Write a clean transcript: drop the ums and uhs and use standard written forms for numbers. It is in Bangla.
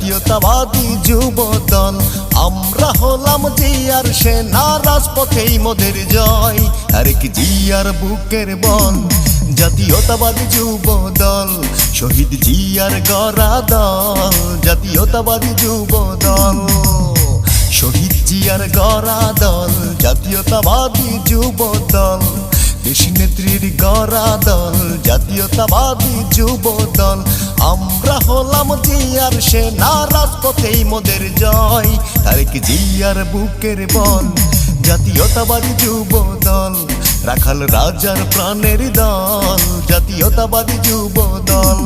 জাতীয়তাবাদী যুব দল। আমরা হলাম জিয়ার সেনা, রাজপথেই মোদের জয়, আরেক জিয়ার বুকের বল। জাতীয়তাবাদী যুব দল, শহীদ জিয়ার গড়া দল। জাতীয়তাবাদী যুব দল, শহীদ জিয়ার গড়া দল। জাতীয়তাবাদী যুব দল, দেশী নেত্রীর গড়া দল। জাতীয়তাবাদী যুব দল, আমরা হলাম জিয়ার সেনা, রাজপথেই মোদের জয়, তারেক জিয়ার বুকের বল। জাতীয়তাবাদী যুব দল, রাখাল রাজার প্রাণের দল। জাতীয়তাবাদী যুব দল।